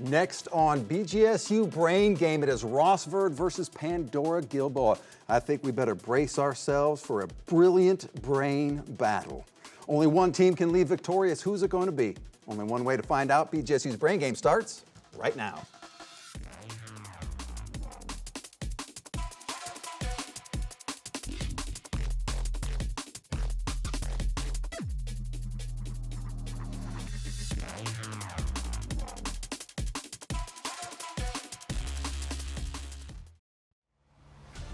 Next on BGSU Brain Game, it is Rossford versus Pandora-Gilboa. I think we better brace ourselves for a brilliant brain battle. Only one team can leave victorious. Who's it going to be? Only one way to find out. BGSU's Brain Game starts right now.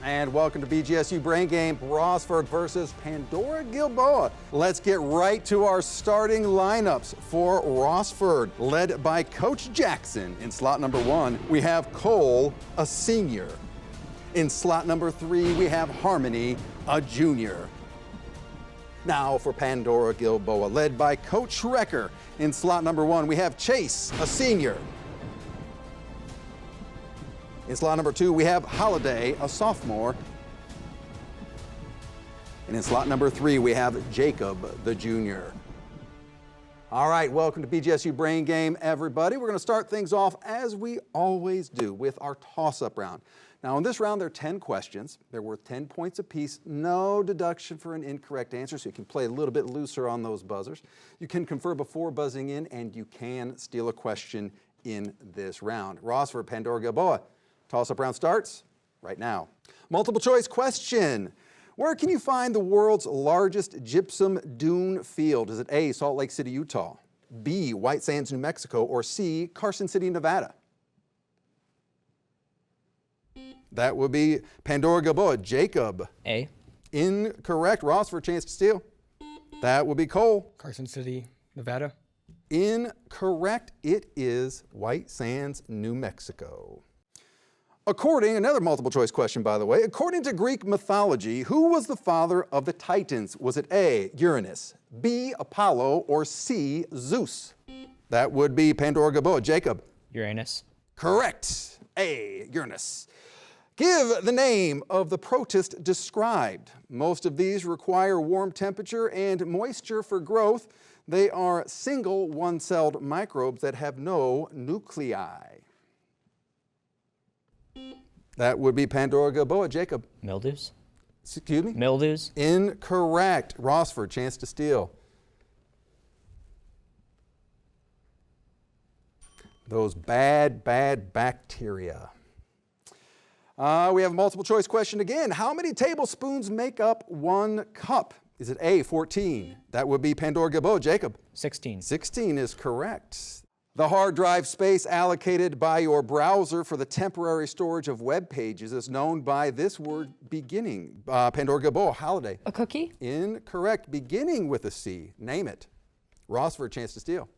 And welcome to BGSU Brain Game, Rossford versus Pandora-Gilboa. Let's get right to our starting lineups for Rossford. Led by Coach Jackson. In slot number 1, we have Cole, a senior. In slot number 3, we have Harmony, a junior. Now for Pandora-Gilboa, led by Coach Schrecker. In slot number 1, we have Chase, a senior. In slot number 2, we have Holiday, a sophomore. And in slot number 3, we have Jacob, the junior. All right, welcome to BGSU Brain Game, everybody. We're going to start things off as we always do with our toss-up round. Now, in this round, there are 10 questions. They're worth 10 points apiece. No deduction for an incorrect answer, so you can play a little bit looser on those buzzers. You can confer before buzzing in, and you can steal a question in this round. Rossford, Pandora-Gilboa. Toss-up round starts right now. Multiple choice question. Where can you find the world's largest gypsum dune field? Is it A, Salt Lake City, Utah, B, White Sands, New Mexico, or C, Carson City, Nevada? That would be Pandora-Gilboa. Jacob. A. Incorrect. Ross for a chance to steal. That would be Cole. Carson City, Nevada. Incorrect. It is White Sands, New Mexico. Another multiple choice question, by the way. According to Greek mythology, who was the father of the Titans? Was it A, Uranus, B, Apollo, or C, Zeus? That would be Pandora-Gilboa. Jacob. Uranus. Correct. A, Uranus. Give the name of the protist described. Most of these require warm temperature and moisture for growth. They are single one-celled microbes that have no nuclei. That would be Pandora-Gilboa. Jacob. Mildews. Excuse me? Mildews. Incorrect. Rossford, chance to steal. Those bad bacteria. We have a multiple choice question again. How many tablespoons make up 1 cup? Is it A, 14? That would be Pandora-Gilboa. Jacob. 16. 16 is correct. The hard drive space allocated by your browser for the temporary storage of web pages is known by this word beginning. Pandora-Gilboa. Holiday. A cookie? Incorrect. Beginning with a C. Name it. Ross for a chance to steal.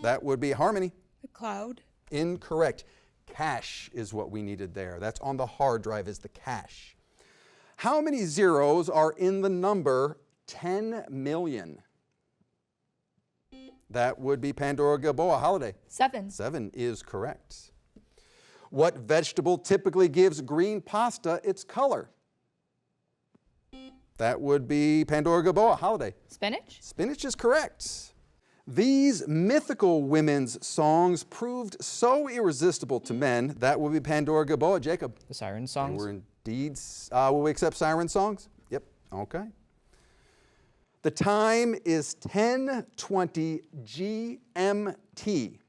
That would be Harmony. A cloud? Incorrect. Cache is what we needed there. That's on the hard drive is the cache. How many zeros are in the number 10 million? That would be Pandora-Gilboa. Holiday. 7. 7 is correct. What vegetable typically gives green pasta its color? That would be Pandora-Gilboa. Holiday. Spinach? Spinach is correct. These mythical women's songs proved so irresistible to men. That would be Pandora-Gilboa. Jacob. The siren They songs. were indeed. Will we accept siren songs? Yep. Okay. The time is 10:20 GMT.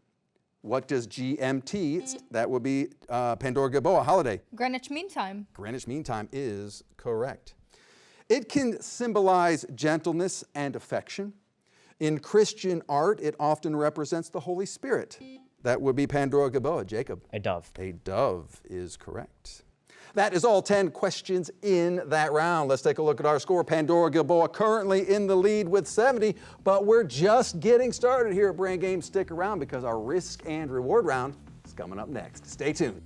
What does GMT? That would be Pandora-Gilboa. Holiday. Greenwich Mean Time. Greenwich Mean Time is correct. It can symbolize gentleness and affection. In Christian art, it often represents the Holy Spirit. That would be Pandora-Gilboa. Jacob. A dove. A dove is correct. That is all 10 questions in that round. Let's take a look at our score. Pandora-Gilboa currently in the lead with 70, but we're just getting started here at Brain Game. Stick around because our risk and reward round is coming up next. Stay tuned.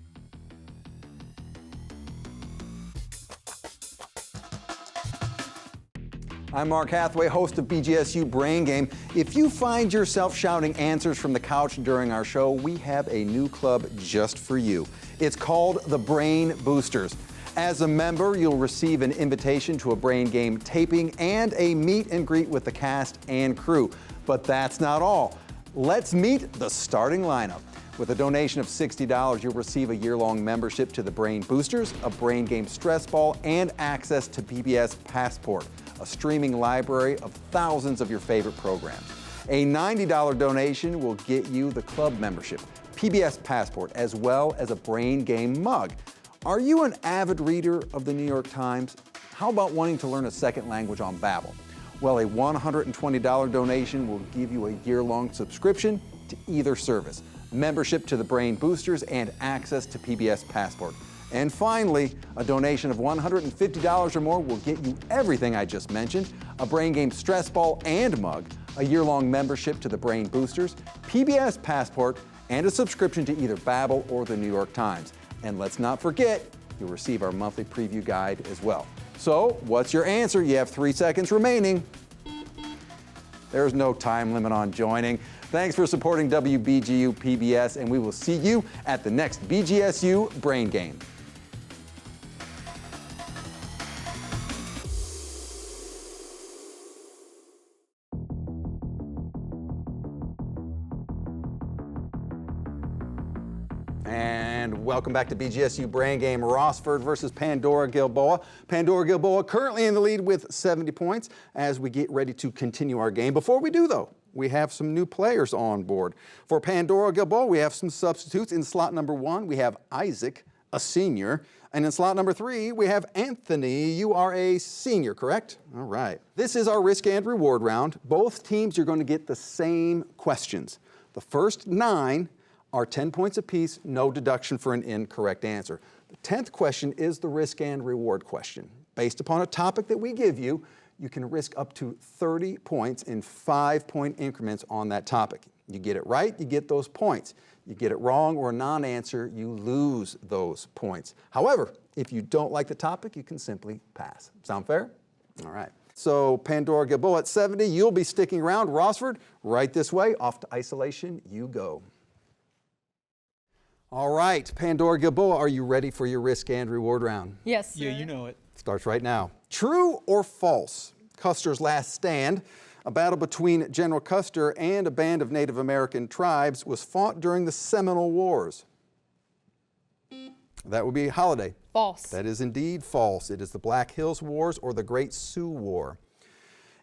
I'm Mark Hathaway, host of BGSU Brain Game. If you find yourself shouting answers from the couch during our show, we have a new club just for you. It's called the Brain Boosters. As a member, you'll receive an invitation to a Brain Game taping and a meet and greet with the cast and crew. But that's not all. Let's meet the starting lineup. With a donation of $60, you'll receive a year-long membership to the Brain Boosters, a Brain Game stress ball, and access to PBS Passport, a streaming library of thousands of your favorite programs. A $90 donation will get you the club membership, PBS Passport, as well as a Brain Game mug. Are you an avid reader of the New York Times? How about wanting to learn a second language on Babbel? Well, a $120 donation will give you a year-long subscription to either service, membership to the Brain Boosters, and access to PBS Passport. And finally, a donation of $150 or more will get you everything I just mentioned, a Brain Game stress ball and mug, a year-long membership to the Brain Boosters, PBS Passport, and a subscription to either Babbel or the New York Times. And let's not forget, you'll receive our monthly preview guide as well. So, what's your answer? You have 3 seconds remaining. There's no time limit on joining. Thanks for supporting WBGU PBS, and we will see you at the next BGSU Brain Game. And welcome back to BGSU Brain Game. Rossford versus Pandora-Gilboa. Pandora-Gilboa currently in the lead with 70 points as we get ready to continue our game. Before we do, though, we have some new players on board. For Pandora-Gilboa, we have some substitutes. In slot number 1, we have Isaac, a senior. And in slot number 3, we have Anthony. You are a senior, correct? All right. This is our risk and reward round. Both teams, you're going to get the same questions. The first 9 are 10 points apiece, no deduction for an incorrect answer. The 10th question is the risk and reward question. Based upon a topic that we give you, you can risk up to 30 points in 5-point increments on that topic. You get it right, you get those points. You get it wrong or a non-answer, you lose those points. However, if you don't like the topic, you can simply pass. Sound fair? All right. So Pandora-Gilboa at 70, you'll be sticking around. Rossford, right this way, off to isolation you go. All right, Pandora-Gilboa, are you ready for your risk and reward round? Yes, sir. Yeah, you know it. Starts right now. True or false? Custer's Last Stand, a battle between General Custer and a band of Native American tribes, was fought during the Seminole Wars. That would be Holiday. False. That is indeed false. It is the Black Hills Wars or the Great Sioux War.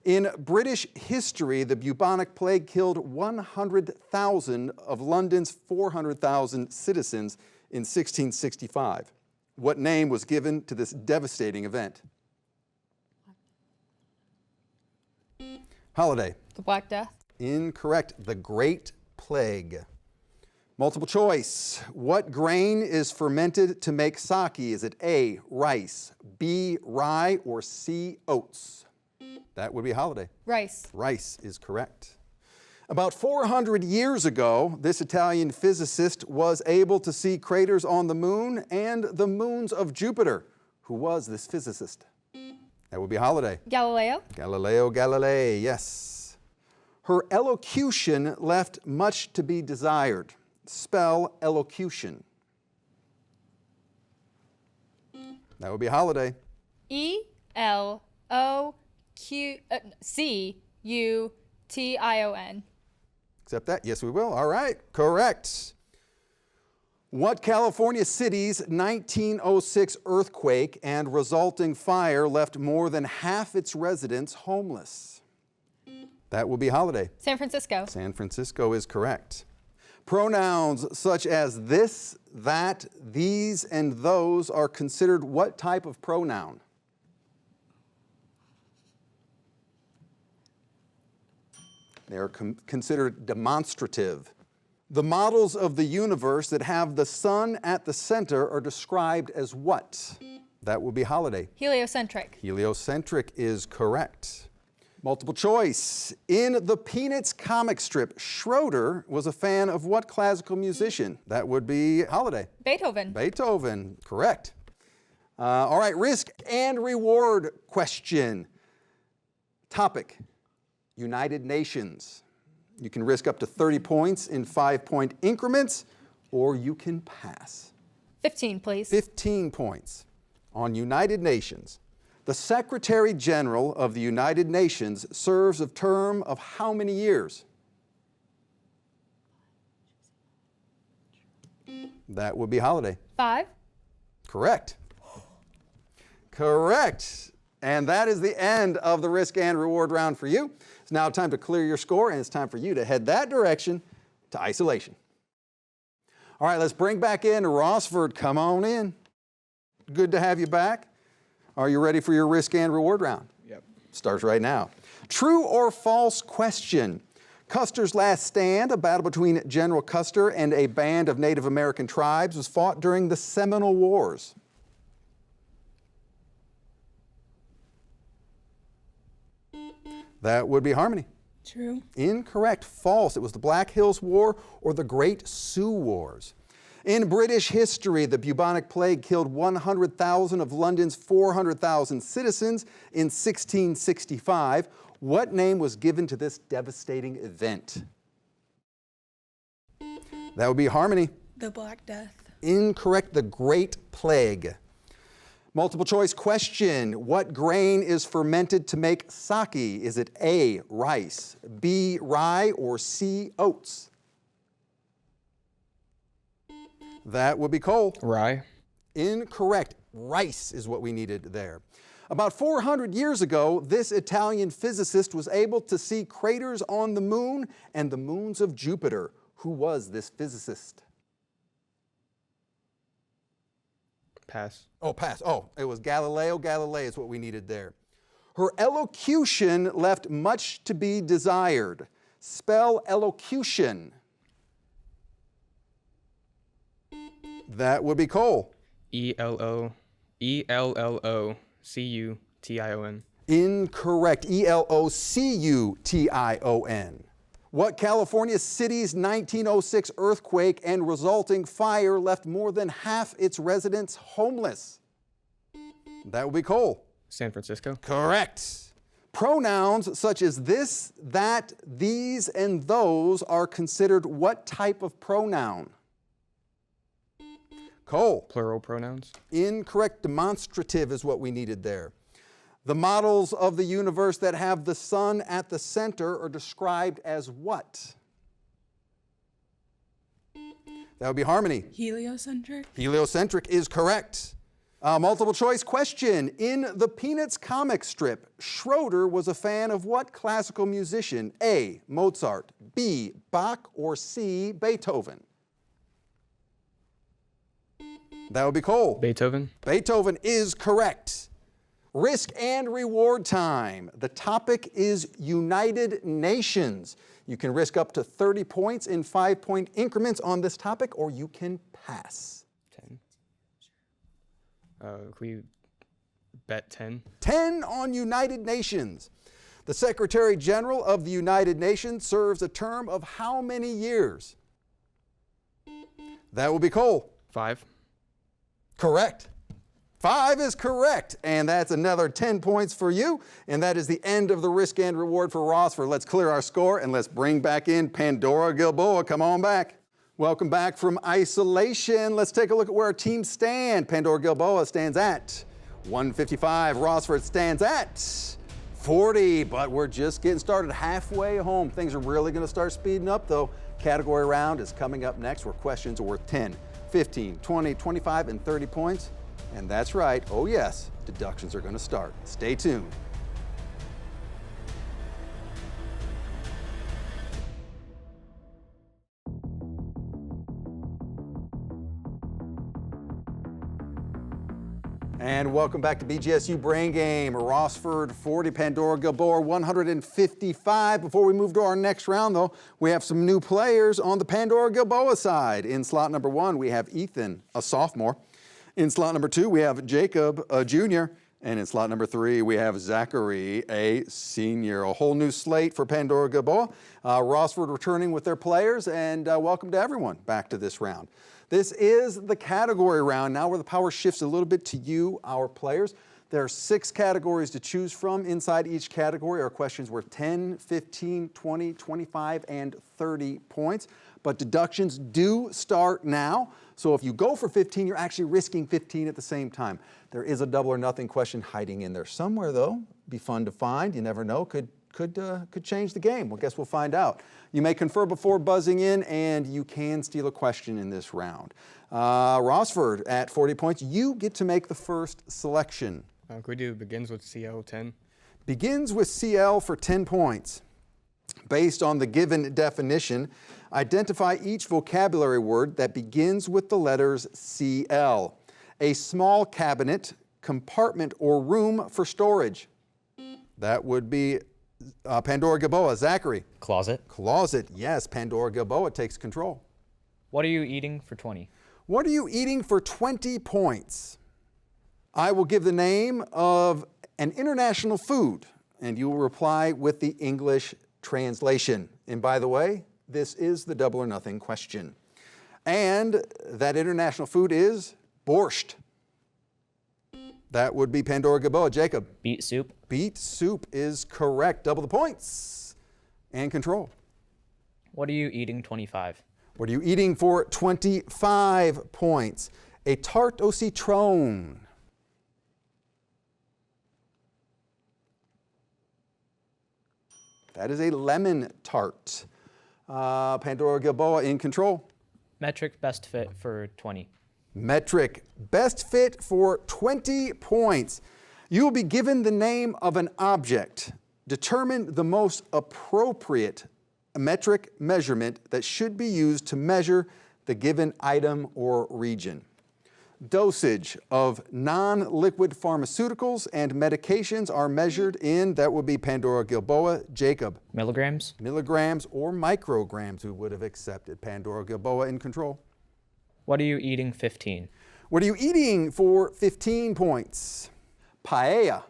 In British history, the bubonic plague killed 100,000 of London's 400,000 citizens in 1665. What name was given to this devastating event? Holiday. The Black Death. Incorrect. The Great Plague. Multiple choice. What grain is fermented to make sake? Is it A, rice, B, rye, or C, oats? That would be Holiday. Rice. Rice is correct. About 400 years ago, this Italian physicist was able to see craters on the moon and the moons of Jupiter. Who was this physicist? That would be Holiday. Galileo. Galileo Galilei, yes. Her elocution left much to be desired. Spell elocution. That would be Holiday. E-L-O-C-U-T-I-O-N. Accept that? Yes, we will. All right, correct. What California city's 1906 earthquake and resulting fire left more than half its residents homeless? That will be Holiday. San Francisco. San Francisco is correct. Pronouns such as this, that, these, and those are considered what type of pronoun? They are considered demonstrative. The models of the universe that have the sun at the center are described as what? That will be Holiday. Heliocentric. Heliocentric is correct. Multiple choice. In the Peanuts comic strip, Schroeder was a fan of what classical musician? That would be Holiday. Beethoven. Beethoven, correct. All right, risk and reward question. Topic, United Nations. You can risk up to 30 points in 5-point increments, or you can pass. 15, please. 15 points. On United Nations, the Secretary General of the United Nations serves a term of how many years? That would be holiday. 5. Correct. Correct. And that is the end of the risk and reward round for you. It's now time to clear your score, and it's time for you to head that direction to isolation. All right, let's bring back in Rossford. Come on in. Good to have you back. Are you ready for your risk and reward round? Yep. Starts right now. True or false question. Custer's Last Stand, a battle between General Custer and a band of Native American tribes, was fought during the Seminole Wars. That would be Harmony. True. Incorrect. False. It was the Black Hills War or the Great Sioux Wars. In British history, the bubonic plague killed 100,000 of London's 400,000 citizens in 1665. What name was given to this devastating event? That would be Harmony. The Black Death. Incorrect. The Great Plague. Multiple choice question. What grain is fermented to make sake? Is it A, rice, B, rye, or C, oats? That would be Cole. Rye. Incorrect. Rice is what we needed there. About 400 years ago, this Italian physicist was able to see craters on the moon and the moons of Jupiter. Who was this physicist? Pass. Oh, pass. Oh, it was Galileo Galilei is what we needed there. Her elocution left much to be desired. Spell elocution. That would be Cole. E-L-L-O-C-U-T-I-O-N. Incorrect. E-L-O-C-U-T-I-O-N. What California city's 1906 earthquake and resulting fire left more than half its residents homeless? That would be Cole. San Francisco. Correct. Pronouns such as this, that, these, and those are considered what type of pronoun? Cole. Plural pronouns. Incorrect. Demonstrative is what we needed there. The models of the universe that have the sun at the center are described as what? That would be Harmony. Heliocentric. Heliocentric is correct. Multiple choice question. In the Peanuts comic strip, Schroeder was a fan of what classical musician? A, Mozart, B, Bach, or C, Beethoven? That would be Cole. Beethoven. Beethoven is correct. Risk and reward time. The topic is United Nations. You can risk up to 30 points in 5-point increments on this topic, or you can pass. 10. Can we bet 10? 10 on United Nations. The Secretary General of the United Nations serves a term of how many years? That will be Cole. 5. Correct. 5 is correct, and that's another 10 points for you, and that is the end of the risk and reward for Rossford. Let's clear our score, and let's bring back in Pandora-Gilboa. Come on back. Welcome back from isolation. Let's take a look at where our teams stand. Pandora-Gilboa stands at 155. Rossford stands at 40, but we're just getting started halfway home. Things are really going to start speeding up, though. Category round is coming up next, where questions are worth 10, 15, 20, 25, and 30 points. And that's right, oh yes, deductions are going to start. Stay tuned. And welcome back to BGSU Brain Game. Rossford 40, Pandora-Gilboa 155. Before we move to our next round, though, we have some new players on the Pandora-Gilboa side. In slot number 1, we have Ethan, a sophomore. In slot number 2, we have Jacob, a junior. And in slot number 3, we have Zachary, a senior. A whole new slate for Pandora-Gilboa. Rossford returning with their players, and welcome to everyone back to this round. This is the category round, now where the power shifts a little bit to you, our players. There are 6 categories to choose from. Inside each category are questions worth 10, 15, 20, 25, and 30 points. But deductions do start now. So if you go for 15, you're actually risking 15 at the same time. There is a double or nothing question hiding in there somewhere, though. Be fun to find. You never know. Could could change the game. Well, guess we'll find out. You may confer before buzzing in, and you can steal a question in this round. Rossford, at 40 points, you get to make the first selection. Could we do begins with CL 10? Begins with CL for 10 points. Based on the given definition, identify each vocabulary word that begins with the letters CL. A small cabinet, compartment, or room for storage. That would be Pandora-Gilboa. Zachary. Closet. Closet, yes. Pandora-Gilboa takes control. What are you eating for 20? What are you eating for 20 points? I will give the name of an international food, and you will reply with the English translation. And by the way, this is the double or nothing question. And that international food is borscht. That would be Pandora-Gilboa. Jacob. Beet soup. Beet soup is correct. Double the points and control. What are you eating 25? What are you eating for 25 points? A tarte au citron. That is a lemon tart. Pandora-Gilboa in control. Metric best fit for 20. Metric best fit for 20 points. You will be given the name of an object. Determine the most appropriate metric measurement that should be used to measure the given item or region. Dosage of non-liquid pharmaceuticals and medications are measured in, that would be Pandora-Gilboa. Jacob. Milligrams. Milligrams or micrograms we would have accepted. Pandora-Gilboa in control. What are you eating 15? What are you eating for 15 points? Paella.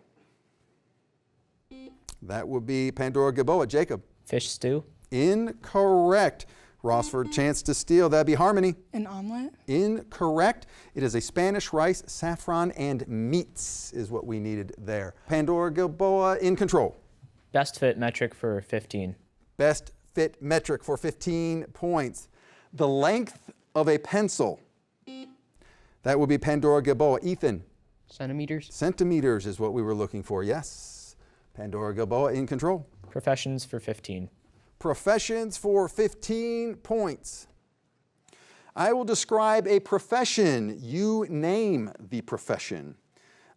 That would be Pandora-Gilboa. Jacob. Fish stew. Incorrect. Rossford, chance to steal. That'd be Harmony. An omelet. Incorrect. It is a Spanish rice, saffron, and meats is what we needed there. Pandora-Gilboa in control. Best fit metric for 15. Best fit metric for 15 points. The length of a pencil. That would be Pandora-Gilboa. Ethan. Centimeters. Centimeters is what we were looking for. Yes. Pandora-Gilboa in control. Professions for 15. Professions for 15 points. I will describe a profession. You name the profession.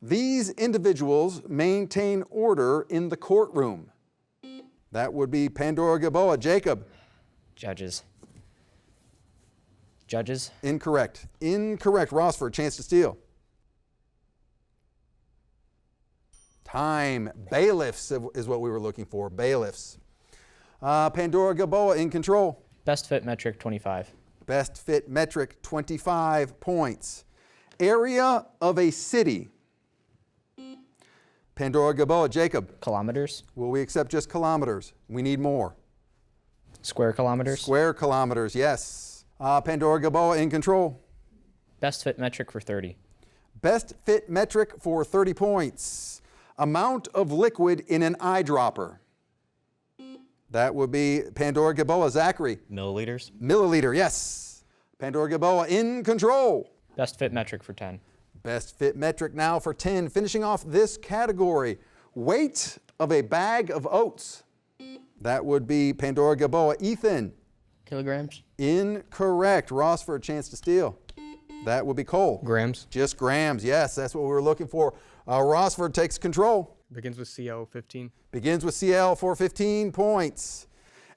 These individuals maintain order in the courtroom. That would be Pandora-Gilboa. Jacob. Judges. Judges. Incorrect. Incorrect. Rossford, chance to steal. Time. Bailiffs is what we were looking for. Bailiffs. Pandora-Gilboa in control. Best fit metric 25. Best fit metric 25 points. Area of a city. Pandora-Gilboa. Jacob. Kilometers. Will we accept just kilometers? We need more. Square kilometers. Square kilometers, yes. Pandora-Gilboa in control. Best fit metric for 30. Best fit metric for 30 points. Amount of liquid in an eyedropper. That would be Pandora-Gilboa. Zachary. Milliliters. Milliliter, yes. Pandora-Gilboa in control. Best fit metric for 10. Best fit metric now for 10. Finishing off this category, weight of a bag of oats. That would be Pandora-Gilboa. Ethan. Kilograms. Incorrect. Rossford, chance to steal. That would be Cole. Grams. Just grams, yes, that's what we were looking for. Rossford takes control. Begins with CL 15. Begins with CL for 15 points.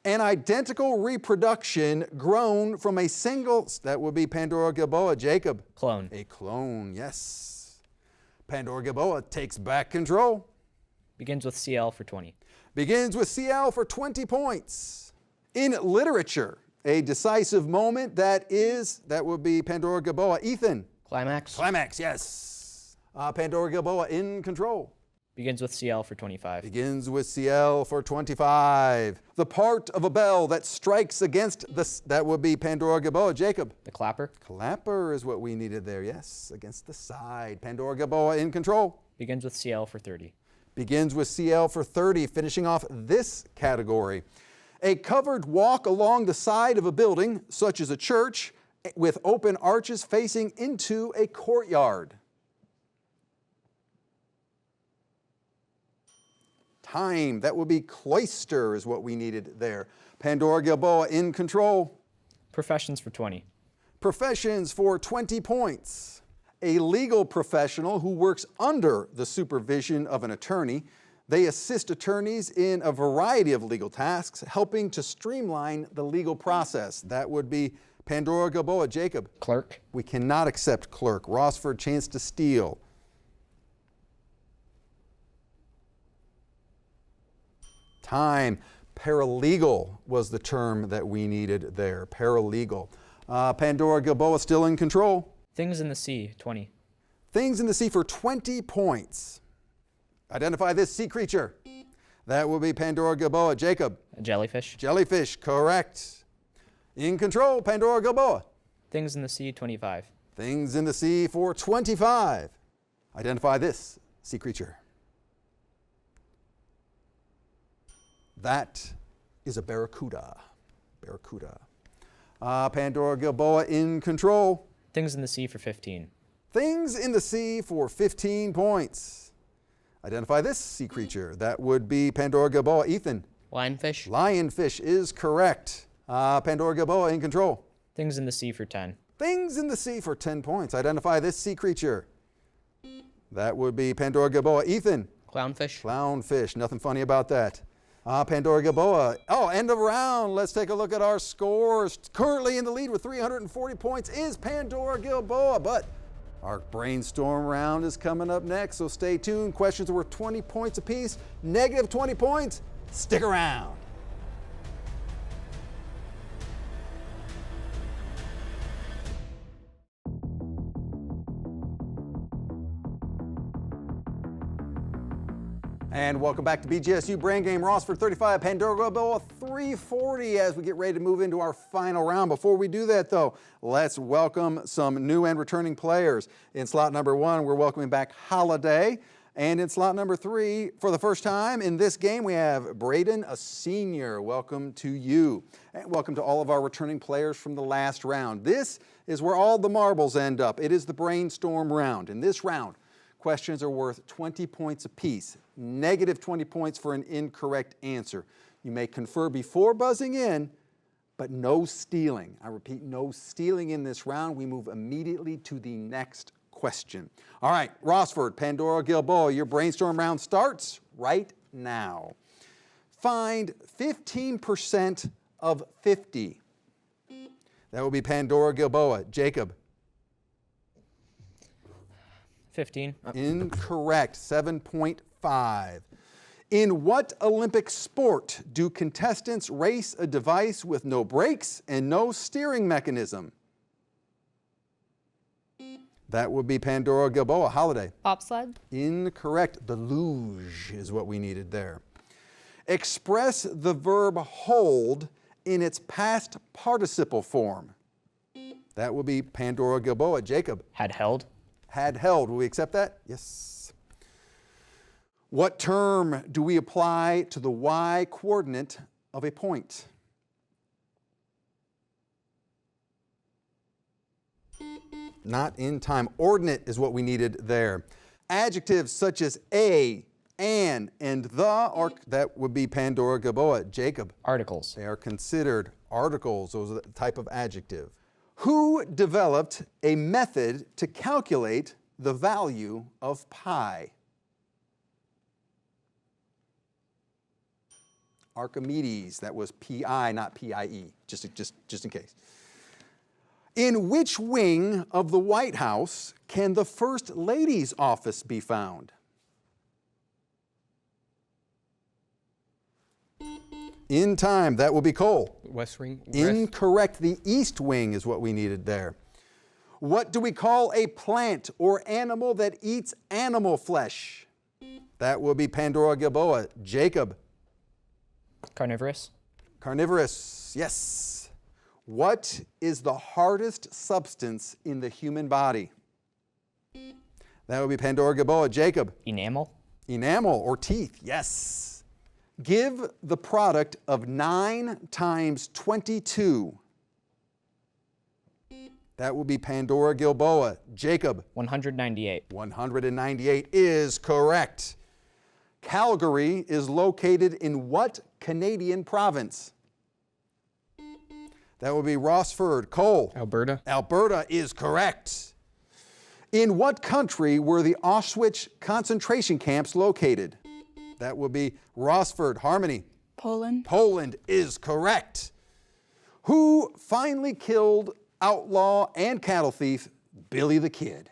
An identical reproduction grown from a single, that would be Pandora-Gilboa. Jacob. Clone. A clone, yes. Pandora-Gilboa takes back control. Begins with CL for 20. Begins with CL for 20 points. In literature, a decisive moment that would be Pandora-Gilboa. Ethan. Climax. Climax, yes. Pandora-Gilboa in control. Begins with CL for 25. Begins with CL for 25. The part of a bell that strikes against that would be Pandora-Gilboa. Jacob. The clapper. Clapper is what we needed there, yes. Against the side. Pandora-Gilboa in control. Begins with CL for 30. Begins with CL for 30. Finishing off this category. A covered walk along the side of a building, such as a church, with open arches facing into a courtyard. time. That would be cloister is what we needed there. Pandora-Gilboa in control. Professions for 20. Professions for 20 points. A legal professional who works under the supervision of an attorney. They assist attorneys in a variety of legal tasks, helping to streamline the legal process. That would be Pandora-Gilboa. Jacob. Clerk. We cannot accept clerk. Rossford, chance to steal. Time. Paralegal was the term that we needed there. Paralegal. Pandora-Gilboa still in control. Things in the sea, 20. Things in the sea for 20 points. Identify this sea creature. That will be Pandora-Gilboa. Jacob. A jellyfish. Jellyfish, correct. In control, Pandora-Gilboa. Things in the sea, 25. Things in the sea for 25. Identify this sea creature. That is a barracuda. Barracuda. Pandora-Gilboa in control. Things in the sea for 15. Things in the sea for 15 points. Identify this sea creature. That would be Pandora-Gilboa. Ethan. Lionfish. Lionfish is correct. Pandora-Gilboa in control. Things in the sea for 10. Things in the sea for 10 points. Identify this sea creature. That would be Pandora-Gilboa. Ethan. Clownfish. Clownfish. Nothing funny about that. Pandora-Gilboa. Oh, end of round. Let's take a look at our scores. Currently in the lead with 340 points is Pandora-Gilboa, but our brainstorm round is coming up next, so stay tuned. Questions are worth 20 points apiece. Negative 20 points. Stick around. And welcome back to BGSU Brain Game. Rossford 35, Pandora-Gilboa 340 as we get ready to move into our final round. Before we do that though, let's welcome some new and returning players. In slot number 1, we're welcoming back Holiday. And in slot number 3, for the first time in this game, we have Braden, a senior. Welcome to you. And welcome to all of our returning players from the last round. This is where all the marbles end up. It is the brainstorm round. In this round, questions are worth 20 points apiece. Negative 20 points for an incorrect answer. You may confer before buzzing in, but no stealing. I repeat, no stealing in this round. We move immediately to the next question. All right, Rossford, Pandora-Gilboa, your brainstorm round starts right now. Find 15% of 50. That will be Pandora-Gilboa. Jacob. 15. Incorrect, 7.5. In what Olympic sport do contestants race a device with no brakes and no steering mechanism? That would be Pandora-Gilboa. Holiday. Bobsled. Incorrect. The luge is what we needed there. Express the verb hold in its past participle form. That would be Pandora-Gilboa. Jacob. Had held. Had held. Will we accept that? Yes. What term do we apply to the y coordinate of a point? Not in time. Ordinate is what we needed there. Adjectives such as a, an, and the, or that would be Pandora-Gilboa. Jacob. Articles. They are considered articles. Those are the type of adjective. Who developed a method to calculate the value of pi? Archimedes. That was P-I, not P-I-E, just in case. In which wing of the White House can the First Lady's office be found? In time, that will be Cole. West Wing. Incorrect. The East Wing is what we needed there. What do we call a plant or animal that eats animal flesh? That will be Pandora-Gilboa. Jacob. Carnivorous. Carnivorous, yes. What is the hardest substance in the human body? That would be Pandora-Gilboa. Jacob. Enamel. Enamel or teeth, yes. Give the product of 9 times 22. That will be Pandora-Gilboa. Jacob. 198. 198 is correct. Calgary is located in what Canadian province? That would be Rossford. Cole. Alberta. Alberta is correct. In what country were the Auschwitz concentration camps located? That would be Rossford. Harmony. Poland. Poland is correct. Who finally killed outlaw and cattle thief Billy the Kid?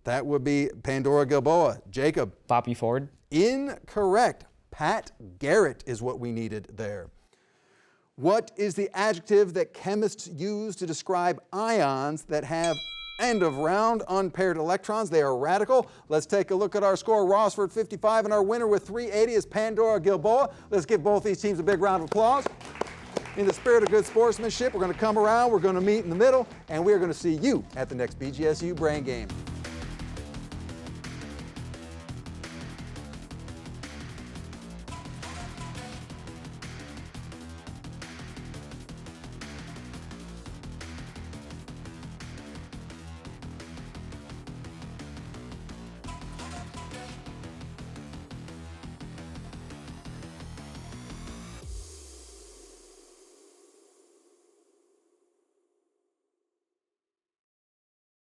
That would be Pandora-Gilboa. Jacob. Bobby Ford. Incorrect. Pat Garrett is what we needed there. What is the adjective that chemists use to describe ions that have end of round unpaired electrons? They are radical. Let's take a look at our score. Rossford 55 and our winner with 380 is Pandora-Gilboa. Let's give both these teams a big round of applause. In the spirit of good sportsmanship, we're going to come around, we're going to meet in the middle, and we're going to see you at the next BGSU Brain Game.